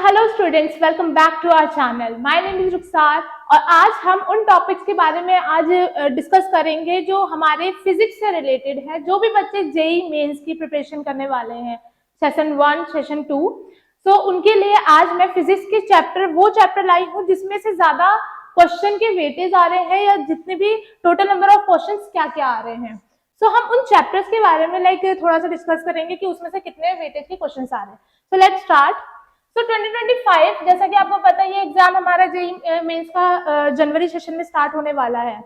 Hello students, welcome back to our channel. My name is Rukhsar और आज हम उन टॉपिक्स के बारे में आज डिस्कस करेंगे जो हमारे फिजिक्स से रिलेटेड है। जो भी बच्चे जेई मेंस की प्रिपरेशन करने वाले हैं सेशन 1 सेशन 2, तो उनके लिए आज मैं फिजिक्स के वो चैप्टर लाई हूँ जिसमें से ज्यादा क्वेश्चन के वेटेज आ रहे हैं या जितने भी टोटल नंबर ऑफ क्वेश्चन क्या क्या आ रहे हैं। सो हम उन चैप्टर्स के बारे में थोड़ा सा डिस्कस करेंगे कि उसमें से कितने वेटेज के क्वेश्चन आ रहे हैं। So let's start. तो 2025 जैसा कि आपको पता है ये एग्जाम हमारा जेईई मेंस का जनवरी सेशन में स्टार्ट होने वाला है।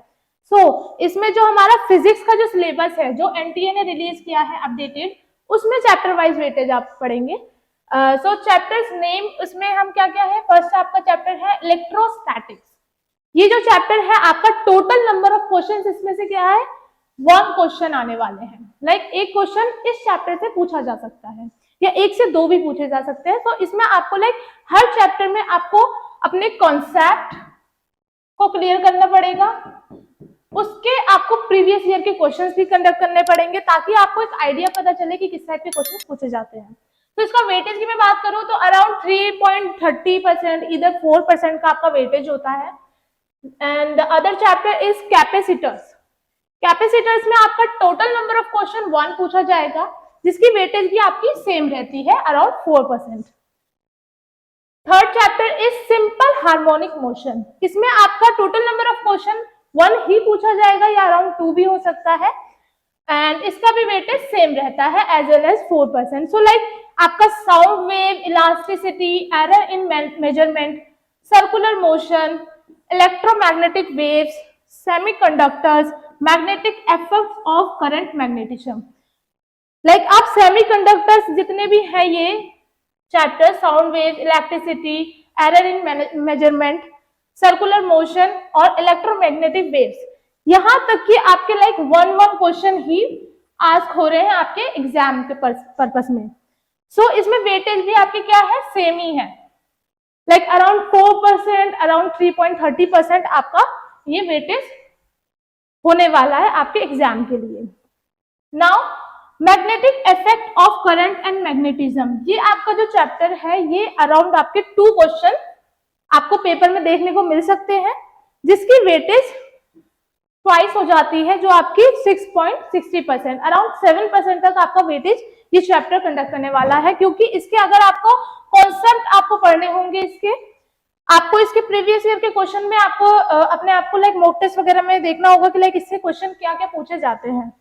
इसमें जो हमारा फिजिक्स का जो सिलेबस है जो एनटीए ने रिलीज किया है अपडेटेड, उसमें चैप्टर वाइज वेटेज आप पढ़ेंगे। चैप्टर्स नेम उसमें हम क्या क्या है, फर्स्ट आपका चैप्टर है इलेक्ट्रोस्टैटिक्स। ये जो चैप्टर है आपका टोटल नंबर ऑफ क्वेश्चन इसमें से क्या है, 1 क्वेश्चन आने वाले हैं। एक क्वेश्चन इस चैप्टर से पूछा जा सकता है या 1 से 2 भी पूछे जा सकते हैं। तो इसमें आपको हर चैप्टर में आपको अपने कॉन्सेप्ट को क्लियर करना पड़ेगा, उसके आपको प्रीवियस ईयर के क्वेश्चंस भी कंडक्ट करने पड़ेंगे ताकि आपको एक आइडिया पता चले कि किस टाइप के क्वेश्चंस पूछे जाते हैं। तो इसका वेटेज की मैं बात करूं तो अराउंड 3.30%, इधर 4% का आपका वेटेज होता है। And other chapter is capacitors. Capacitors में आपका टोटल नंबर ऑफ क्वेश्चन 1 पूछा जाएगा जिसकी वेटेज भी आपकी सेम रहती है around 4%। Third chapter is simple harmonic motion. इसमें आपका टोटल नंबर ऑफ क्वेश्चन 1 ही पूछा जाएगा या अराउंड 2 भी हो सकता है एंड इसका भी वेटेज सेम रहता है एज वेल एज 4%। सो आपका sound wave, elasticity, error in measurement, circular motion, electromagnetic waves, semiconductors, magnetic effects of current magnetism. आप सेमीकंडक्टर्स जितने भी है ये chapter, sound wave, electricity, error in measurement, circular motion और electromagnetic waves, यहां तक कि आपके 1 क्वेश्चन ही आस्क हो रहे हैं आपके एग्जाम के पर्पस में। इसमें वेटेज भी आपके क्या है, सेम ही है। अराउंड 4%, अराउंड 3.30% आपका ये वेटेज होने वाला है आपके एग्जाम के लिए। Now magnetic effect of current and magnetism, ये आपका जो चैप्टर है ये अराउंड आपके 2 क्वेश्चन आपको पेपर में देखने को मिल सकते हैं जिसकी वेटेज ट्वाइस हो जाती है, जो आपकी 6.60%, अराउंड 7% तक आपका वेटेज ये चैप्टर कंडक्ट करने वाला है। क्योंकि इसके अगर आपको कॉन्सेप्ट आपको पढ़ने होंगे, आपको इसके प्रीवियस ईयर के क्वेश्चन में आपको अपने आप को मॉक टेस्ट वगैरह में देखना होगा कि इससे क्वेश्चन क्या क्या पूछे जाते हैं।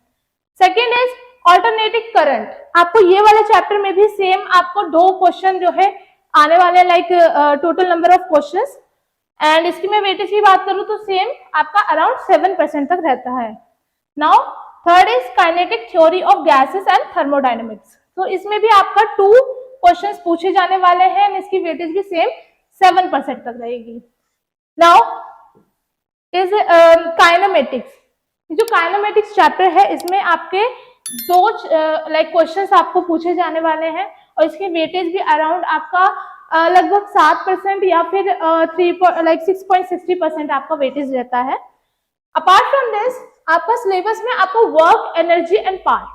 Second is alternating current. आपको ये वाले चैप्टर में भी सेम आपको 2 क्वेश्चन जो है आने वाले total number of questions and इसकी मैं वेटेज की बात करूं तो सेम आपका अराउंड 7% तक रहता है। Now third is kinetic theory of gases and thermodynamics. तो इसमें भी आपका 2 क्वेश्चंस पूछे जाने वाले हैं एंड इसकी वेटेज भी सेम 7% तक रहेगी। Now is kinematics. जो काइनेमेटिक्स चैप्टर है इसमें आपके 2 क्वेश्चंस आपको पूछे जाने वाले हैं और इसकी वेटेज भी अराउंड आपका लगभग 7% या फिर 6.60% आपका वेटेज रहता है। अपार्ट फ्रॉम दिस आपका सिलेबस में आपको वर्क, एनर्जी एंड पावर,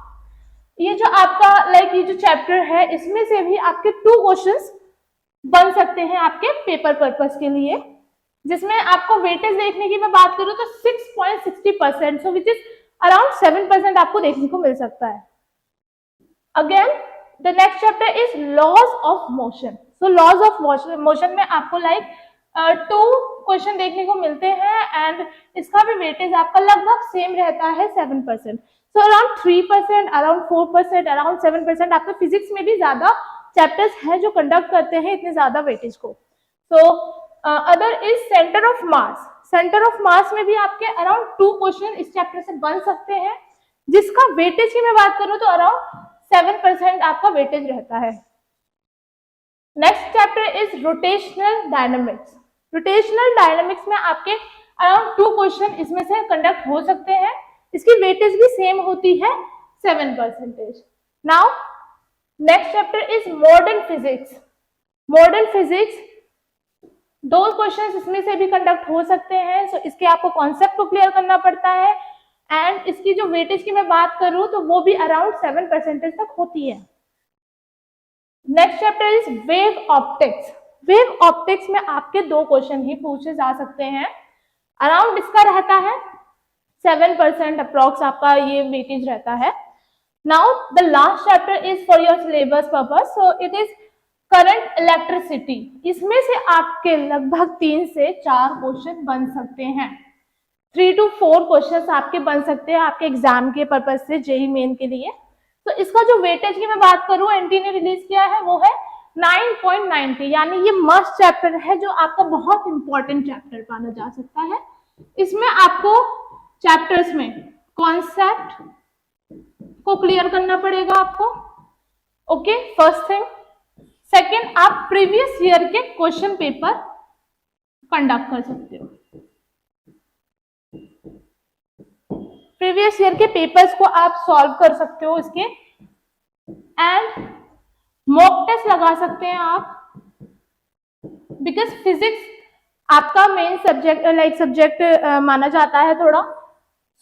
ये जो आपका ये जो चैप्टर है इसमें से भी आपके 2 क्वेश्चंस बन सकते हैं आपके पेपर पर्पस के लिए, जिसमें आपको वेटेज देखने की मैं बात करूं तो 6.60%, सो विच इज अराउंड 7% आपको देखने को मिल सकता है। Again the next chapter is laws of motion. So laws of motion में आपको 2 क्वेश्चन देखने को मिलते हैं एंड इसका भी वेटेज आपका लगभग सेम रहता है 7%। सो अराउंड 3%, अराउंड 4%, अराउंड 7% आपके फिजिक्स में भी ज्यादा चैप्टर्स हैं जो कंडक्ट करते हैं इतने ज्यादा वेटेज को। Other is centre of mass. Centre of mass में भी आपके अराउंड 2 क्वेश्चन इस चैप्टर से बन सकते हैं जिसका वेटेज की मैं बात करूं तो अराउंड 7% आपका वेटेज रहता है। Next chapter is rotational dynamics. Rotational dynamics में आपके अराउंड 2 क्वेश्चन इसमें से कंडक्ट हो सकते हैं, इसकी वेटेज भी सेम होती है 7%। Now next chapter is modern physics. Modern physics 2 questions इसमें से भी कंडक्ट हो सकते हैं, सो इसके आपको कॉन्सेप्ट को क्लियर करना पड़ता है एंड इसकी जो वेटेज की मैं बात करूं तो वो भी अराउंड 7% तक होती है। Next chapter is wave optics. Wave optics में आपके 2 क्वेश्चन ही पूछे जा सकते हैं। अराउंड इसका रहता है 7% अप्रॉक्स आपका ये वेटेज रहता है। Now the last chapter is for your syllabus purpose, so it is current electricity. इसमें से आपके लगभग 3 से 4 क्वेश्चन बन सकते हैं। 3 to 4 क्वेश्चन आपके बन सकते हैं आपके एग्जाम के पर्पज से, जेई मेन के लिए। तो इसका जो वेटेज की मैं बात करूं, एनटी ने रिलीज किया है वो है 9.90, यानी ये मस्ट चैप्टर है जो आपका बहुत इंपॉर्टेंट चैप्टर माना जा सकता है। इसमें आपको चैप्टर्स में कॉन्सेप्ट को क्लियर करना पड़ेगा आपको, ओके, फर्स्ट थिंग। सेकेंड, आप प्रीवियस ईयर के क्वेश्चन पेपर कंडक्ट कर सकते हो। प्रीवियस ईयर के पेपर्स को आप सॉल्व कर सकते हो इसके, एंड मॉक टेस्ट लगा सकते हैं आप, बिकॉज फिजिक्स आपका मेन सब्जेक्ट सब्जेक्ट माना जाता है थोड़ा।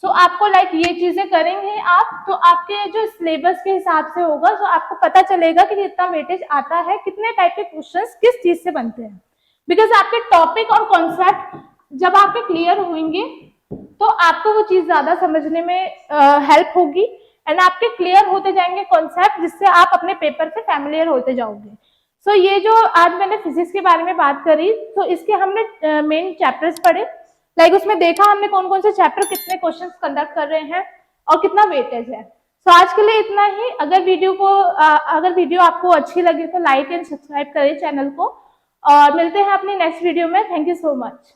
सो आपको ये चीजें करेंगे आप, तो आपके जो सिलेबस के हिसाब से होगा, तो आपको पता चलेगा कि कितना वेटेज आता है, कितने टाइप के क्वेश्चंस किस चीज से बनते हैं। बिकॉज आपके टॉपिक और कॉन्सेप्ट जब आपके क्लियर होंगे तो आपको वो चीज ज्यादा समझने में हेल्प होगी, एंड आपके क्लियर होते जाएंगे कॉन्सेप्ट, जिससे आप अपने पेपर से फैमिलियर होते जाओगे। सो ये जो आज मैंने फिजिक्स के बारे में बात करी, तो इसके हमने मेन चैप्टर्स पढ़े, उसमें देखा हमने कौन कौन से चैप्टर कितने क्वेश्चंस कंडक्ट कर रहे हैं और कितना वेटेज है। सो आज के लिए इतना ही। अगर वीडियो आपको अच्छी लगे तो लाइक एंड सब्सक्राइब करें चैनल को, और मिलते हैं अपनी नेक्स्ट वीडियो में। Thank you so much.